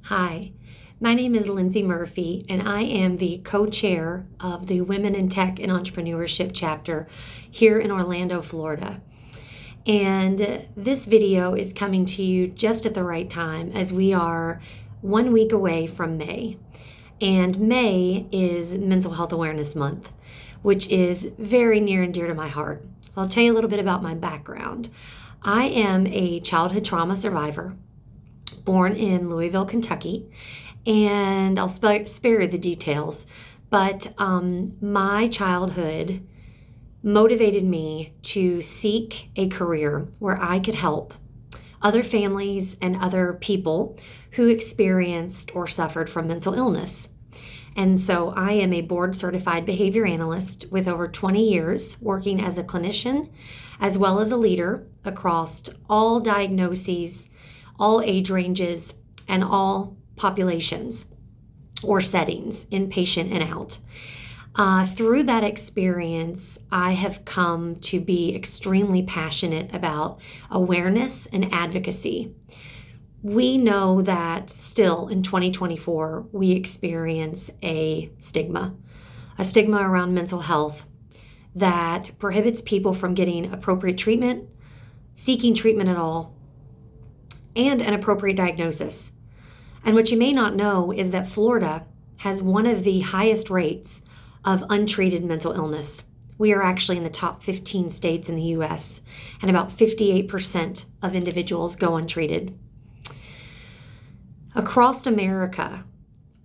Hi, my name is Lindse Murphy, and I am the co-chair of the Women in Tech and Entrepreneurship chapter here in Orlando, Florida. And this video is coming to you just at the right time as we are 1 week away from May. And May is Mental Health Awareness Month, which is very near and dear to my heart. So I'll tell you a little bit about my background. I am a childhood trauma survivor, born in Louisville, Kentucky, and I'll spare the details, but my childhood motivated me to seek a career where I could help other families and other people who experienced or suffered from mental illness. And so I am a board-certified behavior analyst with over 20 years working as a clinician as well as a leader across all diagnoses, all age ranges, and all populations or settings, inpatient and out. Through that experience, I have come to be extremely passionate about awareness and advocacy. We know that still in 2024, we experience a stigma around mental health that prohibits people from getting appropriate treatment, seeking treatment at all, and an appropriate diagnosis. And what you may not know is that Florida has one of the highest rates of untreated mental illness. We are actually in the top 15 states in the US, and about 58% of individuals go untreated. Across America,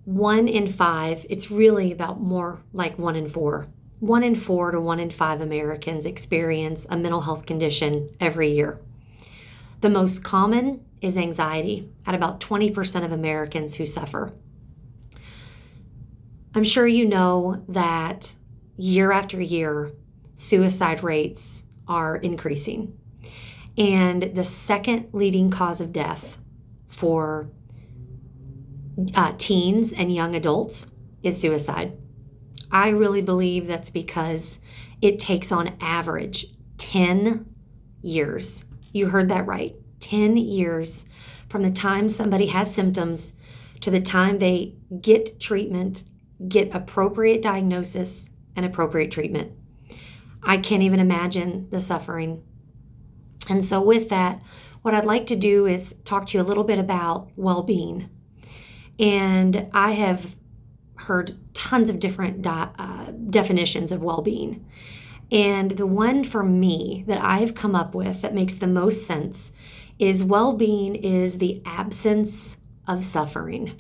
1 in 5, it's really about more like 1 in 4. 1 in 4 to 1 in 5 Americans experience a mental health condition every year. The most common is anxiety at about 20% of Americans who suffer. I'm sure you know that year after year, suicide rates are increasing. And the second leading cause of death for teens and young adults is suicide. I really believe that's because it takes on average 10 years. You heard that right. 10 years from the time somebody has symptoms to the time they get treatment, get appropriate diagnosis, and appropriate treatment. I can't even imagine the suffering. And so with that, what I'd like to do is talk to you a little bit about well-being. And I have heard tons of different definitions of well-being. And the one for me that I've come up with that makes the most sense is well-being is the absence of suffering.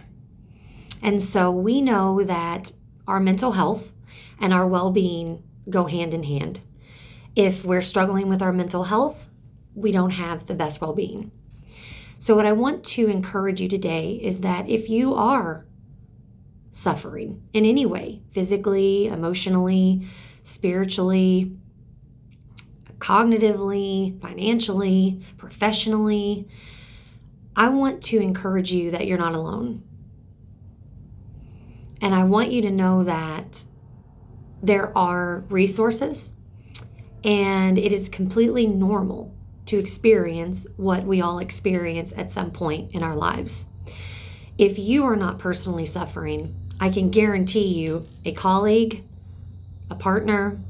And so we know that our mental health and our well-being go hand in hand. If we're struggling with our mental health, we don't have the best well-being. So what I want to encourage you today is that if you are suffering in any way, physically, emotionally, spiritually, cognitively, financially, professionally, I want to encourage you that you're not alone. And I want you to know that there are resources, and it is completely normal to experience what we all experience at some point in our lives. If you are not personally suffering, I can guarantee you a colleague, a partner,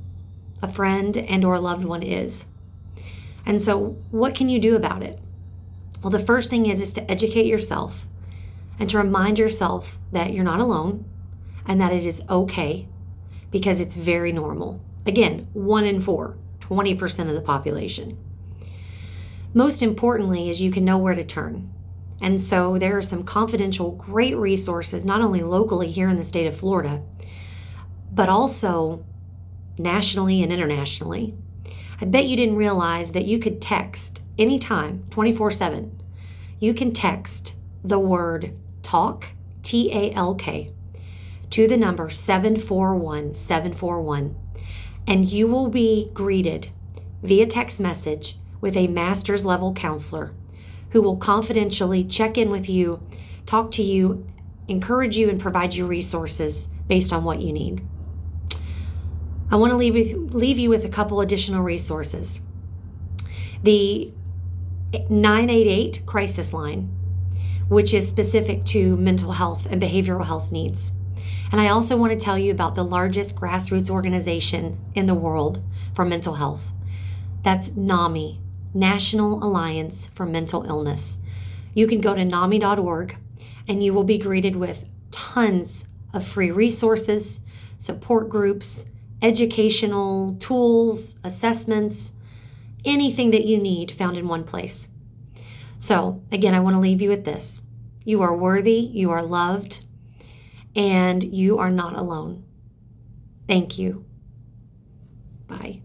a friend, and or a loved one is. And so what can you do about it? Well, the first thing is to educate yourself and to remind yourself that you're not alone and that it is okay, because it's very normal. Again, 1 in 4, 20% of the population. Most importantly is you can know where to turn. And so there are some confidential, great resources, not only locally here in the state of Florida, but also nationally and internationally. I bet you didn't realize that you could text anytime, 24/7. You can text the word TALK, TALK, to the number 741-741, and you will be greeted via text message with a master's level counselor who will confidentially check in with you, talk to you, encourage you, and provide you resources based on what you need. I want to leave you with a couple additional resources. The 988 crisis line, which is specific to mental health and behavioral health needs. And I also want to tell you about the largest grassroots organization in the world for mental health. That's NAMI, National Alliance for Mental Illness. You can go to NAMI.org and you will be greeted with tons of free resources, support groups, educational tools, assessments, anything that you need found in one place. So again, I want to leave you with this. You are worthy, you are loved, and you are not alone. Thank you. Bye.